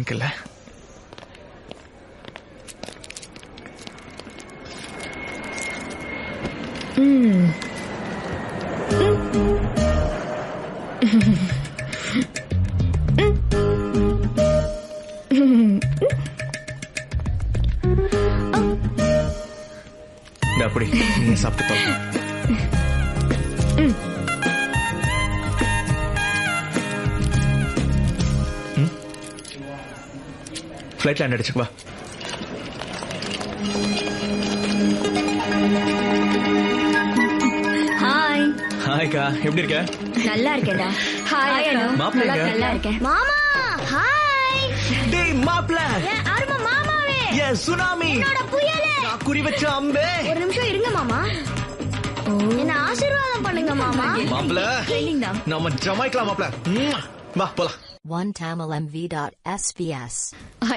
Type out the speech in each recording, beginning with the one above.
Drink இல்ல. அப்படி நீ சாப்பிட்டு பார்க்கலாம். ஃபிளைட் லேண்ட் அடிச்சுக்கு வா. ஹாய். ஹாய்க்கா, எப்படி இருக்க? நல்லா இருக்கேன்டா. ஹாய் அனு. மாப்ள நல்லா இருக்கேன். மாமா ஹாய். டேய் மாப்ள. அருமா மாமாவே. சுனாமி. என்னோட புயலே. குறி வச்ச அம்பே. ஒரு நிமிஷம் இருங்க மாமா. என்ன ஆசீர்வாதம் பண்ணுங்க மாமா. மாப்ள. நம்ம ஜமைக்கலாம் மாப்ள. வா போலாம். OneTamilMV.SVS.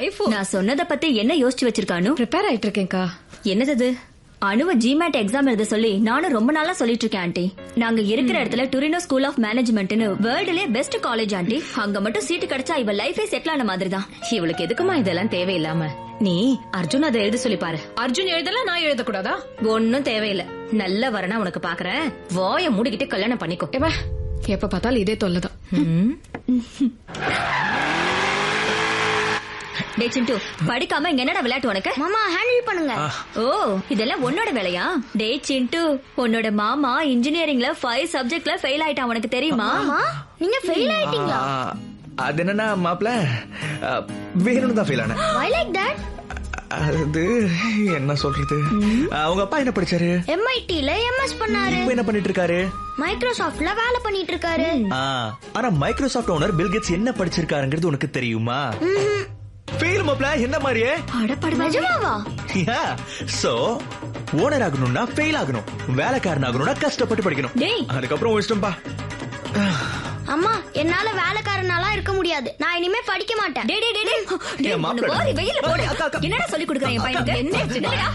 ஐபோன். நான் சொன்னத பத்தி என்ன யோசிச்சு வச்சிருக்கானு? ப்ரிப்பேர் ஆயிட்டு இருக்கேன்க்கா. என்னது? அனுவ ஜிமேட் எக்ஸாம் எழுத சொல்லி நானும் ரொம்ப நாளா சொல்லிட்டு இருக்கேன் ஆண்டி. நாங்க இருக்கிற இடத்துல டொரினோ ஸ்கூல் ஆஃப் மேனேஜ்மெண்ட்னு வேர்ல்டுலயே பெஸ்ட் காலேஜ் ஆண்டி. அங்க மட்டும் சீட்டு கிடைச்சா இவ லைஃபே செட்டில் ஆன மாதிரி தான். இவளுக்கு எதுக்குமா இதெல்லாம் தேவையில்லாம? நீ அர்ஜுன் அதை எழுத சொல்லி பாரு. அர்ஜுன் எழுதல நான் எழுதக்கூடாதா? ஒன்னும் தேவையில்ல. நல்ல வரனா உனக்கு பாக்குறேன். வாய மூடிக்கிட்டு கல்யாணம் பண்ணிக்கோ. எப்ப பார்த்தாலும் இதே தொல்லைதான். டேய் சிண்டு, படிக்காம இங்க என்னடா விளையாட்டு உனக்கு? மாமா ஹேண்டில் பண்ணுங்க. ஓ, இதெல்லாம் உன்னோட வேலையா? டேய் சிண்டு, உன்னோட மாமா இன்ஜினியரிங்ல 5 சப்ஜெக்ட்ல ஃபெயில் ஆயிட்டான், உனக்கு தெரியுமா? நீங்க ஃபெயில் ஆயிட்டீங்களா? அது என்னன்னா மாப்ள, வேணும்னு தான் ஃபெயில் ஆனேன். Why like that? அது என்ன சொல்றது? அவங்க அப்பா என்ன படிச்சாரு? MITல MS பண்ணாரு. இப்போ என்ன பண்ணிட்டு இருக்காரு? மைக்ரோசாஃப்ட்ல வேலை பண்ணிட்டு இருக்காரு. ஆனா மைக்ரோசாஃப்ட் ஓனர் பில் கேட்ஸ் என்ன படிச்சிருக்காருங்கிறது உனக்கு தெரியுமா? ஃபெயில் மாப்ள, என்ன மாதிரியே? நிஜமாவா? சோ ஓனர் ஆகணும்னா ஃபெயில் ஆகணும், வேலைக்காரன் ஆகணும்னா கஷ்டப்பட்டு படிக்கணும். அதுக்கப்புறம் இஷ்டம்பா. அம்மா, என்னால வேலைக்காரனால இருக்க முடியாது. நான் இனிமே படிக்க மாட்டேன். டேய் டேய் டேய், வெயில போடு. என்னடா சொல்லி கொடுக்கறேன் என் பையனுக்கு? என்னடா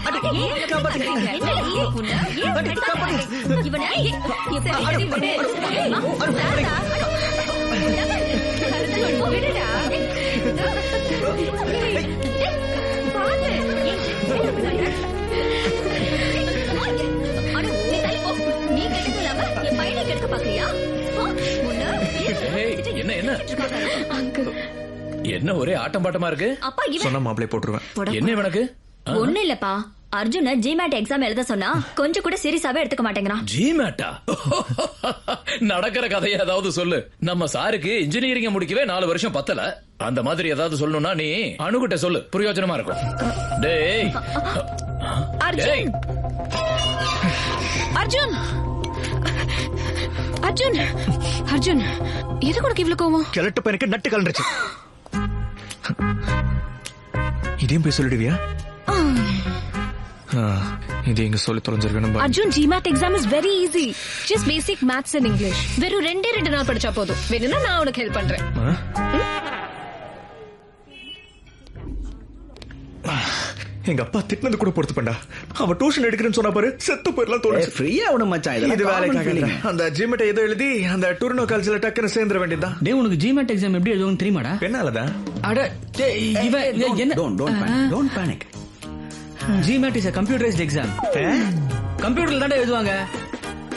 என்ன ஒரே ஆட்டம் பாட்டமா இருக்கு? சொன்ன மாப்பிளை போட்டுருவேன். என்ன இவனுக்கு? ஒண்ணு இல்லப்பா, அர்ஜுன ஜிமேட் எக்ஸாம் எழுத சொன்னா கொஞ்சம் கூட சீரியஸாவே எடுத்துக்க மாட்டேங்கிறான். ஜிமேட்டா? நடக்கிற கதையை ஏதாவது சொல்லு. நம்ம சாருக்கு இன்ஜினியரிங் முடிக்கவே 4 வருஷம் பத்தல. அந்த மாதிரி ஏதாவது சொல்லணும்னா நீ அணுகிட்ட சொல்லு, பிரயோஜனமா இருக்கும். டேய் அர்ஜுன், அர்ஜுன், அர்ஜுன், அர்ஜுன், எதுக்கு உனக்கு இவ்வளவு கோவம்? கிழட்டு பையனுக்கு நட்டு கலந்துருச்சு. இதையும் போய் சொல்லிடுவியா? இது எங்க சொல்லி தொலைஞ்சிருக்கணும். Arjun, GMAT exam is very easy. Just basic maths and English. வெறும் 2 நாள் படிச்சா போதும். வேணும்னா நான் உனக்கு ஹெல்ப் பண்றேன். எங்க அப்பா திட்டினது கூட பொறுத்து பண்ணா. அவன் டியூஷன் எடுக்கிறேன்னு சொன்னா பாரு, செத்து போயிடலாம் தோணுச்சு. ஃப்ரீயா விட மச்சான். இது வேலைக்காக அந்த ஜிமேட் ஏதோ எழுதி அந்த டொரினோ காலேஜ்ல டக்குன்னு சேர்ந்துட வேண்டியதுதான். டேய், உனக்கு ஜிமேட் எக்ஸாம் எப்படி எழுதுன்னு தெரியுமாடா? என்னாலதான். அட இவன் என்ன? Don't panic. GMAT is a computerized exam. கம்ப்யூட்டர்ல தான் எழுதுவாங்க.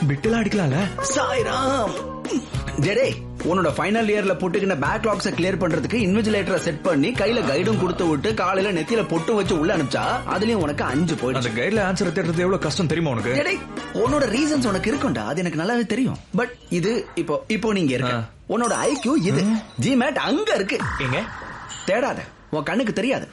பிட்டெல்லாம் அடிக்கலாம்ல. சாய்ராம். டேய், உன்னோட ஃபைனல் இயர்ல போட்டுக்கின பேக்லாக்ஸ கிளியர் பண்றதுக்கு இன்விஜிலேட்டரை செட் பண்ணி கையில கைடும் கொடுத்து விட்டு காலையில நெத்தியில பொட்டு வச்சு உள்ள அனுப்பிச்சா அதுலயும் உனக்கு 5 போயிடுச்சு. அந்த கைட்ல ஆன்சர் தேடுறது எவ்வளவு கஷ்டம் தெரியுமா உனக்கு? டேய், உன்னோட ரீசன்ஸ் உனக்கு இருக்கும்டா, அது எனக்கு நல்லாவே தெரியும். பட் இது இப்போ நீங்க இருக்க உன்னோட IQ இது. GMAT அங்க இருக்கு. எங்க? தேடாத, உன் கண்ணுக்கு தெரியாது.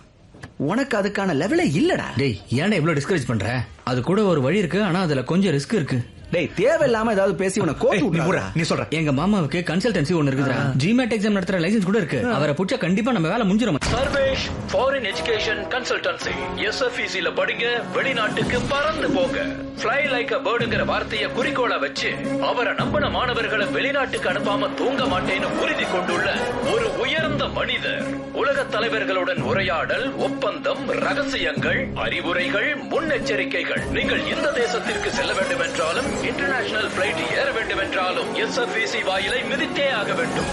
உனக்கு அதுக்கான லெவலே இல்லடா. டேய், ஏன்டா இவ்வளவு டிஸ்கரேஜ் பண்ற? அது கூட ஒரு வழி இருக்கு, ஆனா அதுல கொஞ்சம் ரிஸ்க் இருக்கு. டேய், தேவையில்லாம ஏதாவது பேசி உன கோத்து விடுறா. நீ சொல்ற. எங்க மாமாவுக்கு கன்சல்டன்சி ஒன்னு இருக்குடா. GMAT எக்ஸாம் நடத்துற லைசென்ஸ் கூட இருக்கு. அவரை புடிச்சா கண்டிப்பா நம்ம வேலை முடிஞ்சிரும். Sarvesh foreign education consultancy SFEC ல படிங்க, வெளிநாட்டுக்கு பறந்து போங்க. Fly like a birdங்கிற வார்த்தையை குறிக்கோளா வச்சு அவரை நம்பின மாணவர்களை வெளிநாட்டுக்கு அனுப்பாம தூங்க மாட்டேன்னு உறுதி கொண்டுள்ள ஒரு உயர்ந்த மனிதர். உலக தலைவர்களுடன் உரையாடல், ஒப்பந்தம், ரகசியங்கள், அறிவுரைகள், முன்னெச்சரிக்கைகள். நீங்கள் இந்த தேசத்திற்கு செல்ல வேண்டும் என்றாலும், இன்டர்நேஷனல் பிளைட் ஏற வேண்டும் என்றாலும் SFEC வாயிலை மிதித்தே ஆக வேண்டும்.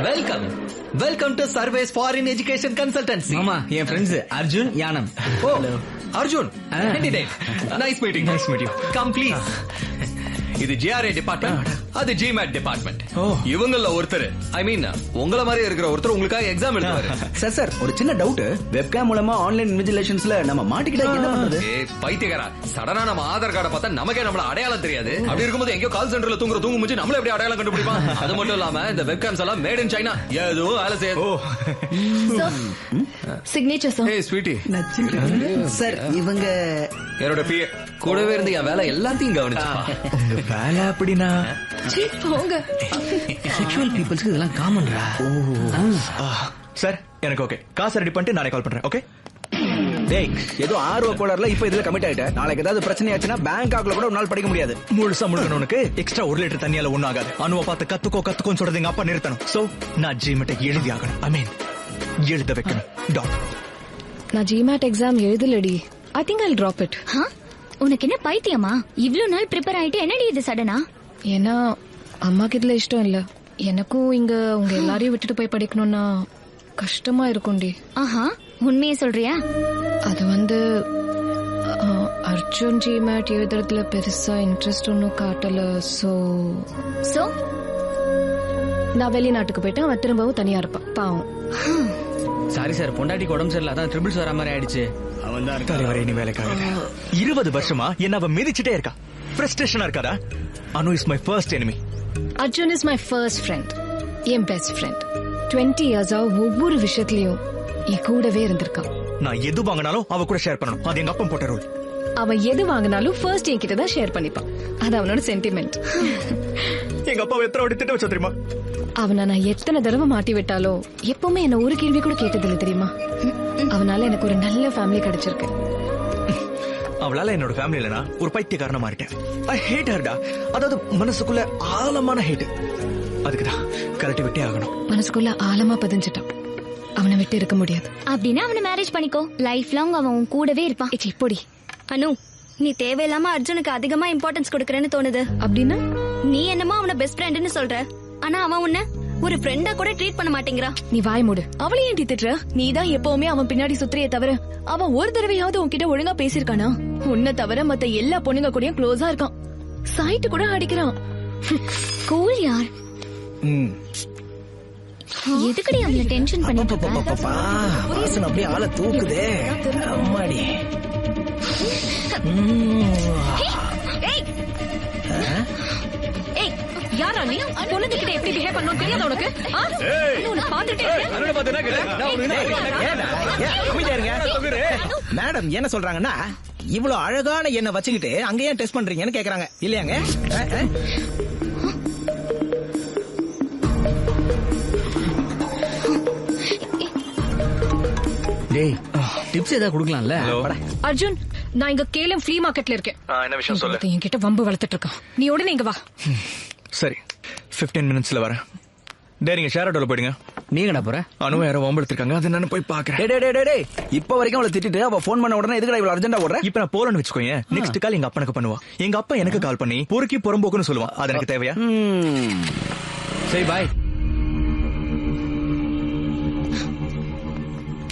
Welcome. Welcome to Sarvesh foreign education consultancy. மாமா என் ஃப்ரெண்ட்ஸ் அர்ஜுன் யானம். Oh Arjun, nice meeting. Nice meeting. Come please. இது ஜிஆர்ஏ டிபார்ட்மெண்ட், அது ஜிமேட் டிபார்ட்மெண்ட். இவங்கள ஒருத்தர், ஐ மீன் உங்கள மாதிரி இருக்கிற ஒருத்தர் உங்களுக்காக எக்ஸாம் எழுதுவாரு. சார் ஒரு சின்ன டவுட். வெப்கேம் மூலமா ஆன்லைன் இன்விஜிலேஷன்ஸ்ல நம்ம மாட்டிக்கிட்டா என்ன பண்றது? பைத்தியக்காரா, சடனா நம்ம ஆதார் கார்டை பார்த்தா நமக்கே நம்மள அடையாளம் தெரியாது. அப்படி இருக்கும்போது எங்கயோ கால் சென்டர்ல தூங்கு முடிச்சு நம்மள எப்படி அடையாளம் கண்டுபிடிப்பான்? அது மட்டும் இல்லாம இந்த வெப்கேம்ஸ் எல்லாம் மேட் இன் சைனா, எதுவும் வேலை செய்யாது. Signature sir. ஏய் ஸ்வீட்டி. சார் இவங்க என்னோட பிஏ கூடவே இருந்து என் வேலை எல்லாத்தையும் கவனிச்சுப்பா. உங்க வேலை அப்படின்னா போங்க. செக்ஷுவல் பீப்புள்ஸ்க்கு இதெல்லாம் காமன்ரா. சார் எனக்கு ஓகே. காசு ரெடி பண்ணிட்டு நானே கால் பண்றேன். ஓகே. டேய் ஏதோ ஆர்வ கோளாறுல இப்ப இதுல கமிட் ஆயிட்ட. நாளைக்கு ஏதாவது பிரச்சனை ஆச்சுன்னா பேங்காக்ல கூட ஒரு நாள் படிக்க முடியாது. முழுசா முழுக்கணுக்கு எக்ஸ்ட்ரா 1 லிட்டர் தண்ணியால ஒண்ணும் ஆகாது. அனுவ பார்த்து கத்துக்கோன்னு சொல்றது எங்க அப்பா நிறுத்தணும். சோ நான் ஜிமெட்டை எழுதி ஆகணும். ஐ மீன் எழுத வைக்கணும். டாட். நான் ஜிமேட் எக்ஸாம் எழுதலடி. I think I will drop it. உனக்கு என்ன பைத்தியமா? இவ்ளோ நாள் ப்ரிப்பேர் ஆயிட்டு என்னடி இது சடனா? ஏன்னா அம்மாக்கு இதுல இஷ்டம் இல்ல. எனக்கும் இங்க உங்க எல்லாரையும் விட்டுட்டு போய் படிக்கணும்னா கஷ்டமா இருக்கும்டி. ஆஹா, உண்மையே சொல்றியா? அது அர்ஜுன் ஜிமேட் எழுதுறதுல பெருசா இன்ட்ரெஸ்ட் ஒன்னும் காட்டல. சோ நான் வெளிநாட்டுக்கு போயிட்டு அவன் திரும்பவும் தனியா இருப்பான். பாவம். சாரி சார், பொண்டாட்டிக்கு உடம்பு சரியில்லை, அதான் ட்ரிபிள்ஸ் வர மாதிரி ஆயிடுச்சு. தலைவரே நீ வேலைக்காக 20 வருஷமா என்ன அவ மிதிச்சுட்டே இருக்கா. ஃப்ரஸ்ட்ரேஷனா இருக்காதா? Anu is my first enemy. Arjun is my first friend, என் பெஸ்ட் ஃப்ரெண்ட். 20 இயர்ஸா ஒவ்வொரு விஷயத்திலயும் என் கூடவே இருந்திருக்கான். நான் எது வாங்கினாலும் அவ கூட ஷேர் பண்ணணும். அது எங்க அப்பா போட்ட ரூல். அவன் எது வாங்கினாலும் ஃபர்ஸ்ட் என்கிட்ட தான் ஷேர் பண்ணிப்பான். அது அவனோட சென்டிமெண்ட். எங்க அப்பா எத்தனை வாட்டி திட்ட வச்சா தெரியுமா? அவனை நான் எத்தனை தடவை மாட்டி விட்டாலோ எப்பவுமே என்ன ஒரு கேள்வி கூட கேட்டதில்லை தெரியுமா? அவனால எனக்கு ஒரு நல்ல ஃபேமிலி கிடைச்சிருக்கு. அவளால என்னோட ஃபேமிலில நான் ஒரு பைத்தியக்காரனா மாறிட்டேன். ஐ ஹேட் ஹர்டா. அதாவது மனசுக்குள்ள ஆழமான ஹேட். அதுக்குதான் கரெக்ட் விட்டே ஆகணும். மனசுக்குள்ள ஆழமா பதிஞ்சிட்டான். அவனை விட்டு இருக்க முடியாது. அப்படின்னா அவனை மேரேஜ் பண்ணிக்கோ. லைஃப் லாங் அவன் உன் கூடவே இருப்பான். இப்படி அனு, நீ தேவையில்லாம அர்ஜுனுக்கு அதிகமா இம்பார்ட்டன்ஸ் கொடுக்கறேன்னு தோணுது. அப்படின்னா நீ என்னமோ அவனை பெஸ்ட் ஃப்ரெண்ட்னு சொல்ற, ஆனா அவன் உன்ன ஒரு ஃப்ரெண்டா கூட ட்ரீட் பண்ண மாட்டேங்கிறா. நீ வாய் மூடு. அவளை ஏன் திட்டுற? நீதான் எப்பவுமே அவன் பின்னாடி சுத்துறியே தவிர அவன் ஒரு தடவையாவது உன்கிட்ட ஒழுங்கா பேசிருக்கானா? உன்னை தவிர மத்த எல்லா பொண்ணுங்க கூடயும் க்ளோஸா இருக்கான். சைட்டு கூட அடிக்கிறான். கூல் யார்? எதுக்கடி அவளை டென்ஷன் பண்ணிட்டு இருக்க? வாசனை அப்படியே ஆள தூக்குதே. அம்மாடி. யாரா நீ? பொண்ணுகிட்ட எப்படி பிஹேவ் பண்ணணும் தெரியாத உனக்கு? மேடம் என்ன சொல்றாங்கன்னா, இவ்வளவு அழகான என்ன வச்சுக்கிட்டு அங்க ஏன் டெஸ்ட் பண்றீங்கன்னு கேக்குறாங்க இல்லையாங்க? டேய் டிப்ஸ் ஏதாவது கொடுக்கலாம்ல? அர்ஜுன், நான் இங்க கேலம் ஃப்ளீ மார்க்கெட்ல இருக்கேன். என்ன விஷயம் சொல்லு. என்கிட்ட வம்பு வளர்த்துட்டு இருக்கான். நீ உடனே இங்க வா. சரி, 15 மினிட்ஸ்ல வரேன். நீங்க ஷேர் ஆட்டோல போயிடுங்க. நீங்கடா போற? அனுவ யாரோ வம்பெடுத்திருக்காங்க, அது நான் போய் பாக்குறேன். இப்ப வரைக்கும் அவளை திட்டிட்டு அவ போன் பண்ண உடனே எதுக்கு இவ்வளவு அர்ஜென்டா ஓடுற? இப்ப நான் போலன்னு வச்சுக்கோங்க. நெக்ஸ்ட் கால் எங்க அப்பனுக்கு பண்ணுவா. எங்க அப்பா எனக்கு கால் பண்ணி பொறுக்கி புறம்போக்குன்னு சொல்லுவான். அது எனக்கு தேவையா? சரி பாய்.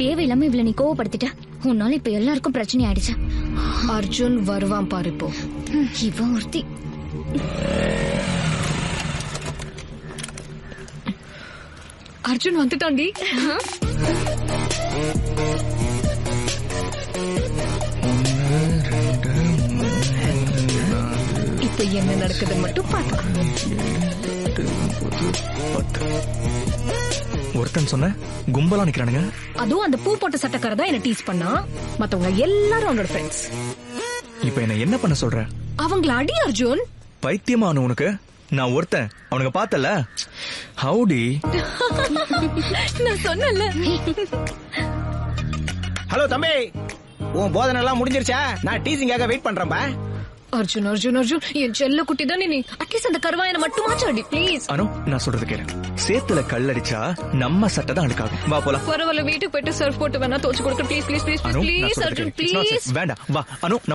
தேவையில்லாம இவ்வளவு நீ கோவப்படுத்திட்ட. உன்னால இப்ப எல்லாருக்கும் பிரச்சனை ஆயிடுச்சு. அர்ஜுன் வருவான் பாரு இப்போ. இவன் ஒருத்தி. அர்ஜுன் வந்துட்டாண்டி. இப்ப என்ன நடக்குது மட்டும் பாத்துக்கோ. ஒருத்தன் சொன்ன கும்பலா நிக்கிறானுங்க. அதுவும் அந்த பூ போட்ட சட்டக்கார தான் என்ன டீஸ் பண்ணா. மத்தவங்க எல்லாரும் அவனோட ஃப்ரெண்ட்ஸ். இப்ப என்ன என்ன பண்ண சொல்ற? அவங்கள அடி அர்ஜுன். பைத்தியமான உனக்கு? நான் ஒருத்தன் அவனுக்கு பார்த்தல. ஹவுடி. நான் சொன்னல. ஹலோ தம்பி, உன் போதனை எல்லாம் முடிஞ்சிருச்சா? நான் டீசிங்காக வெயிட் பண்றேன்பா. அர்ஜுன் அர்ஜுன் அர்ஜுன், என் செல்ல குட்டி தானே நீ. அட்லீஸ்ட் அந்த கருவாயனை மட்டுமாச்சும் அடி ப்ளீஸ். அனு, நான் சொல்றது கேளு. சேத்துல கல்லடிச்சா நம்ம சட்டை தான் அழுக்காகும். வா போலாம். பரவாயில்ல, வீட்டுக்கு போயிட்டு சர்ஃப் போட்டு வேணா தோச்சு கொடுக்க. Please please please please Arjun please. வேண்டாம், வா அனு.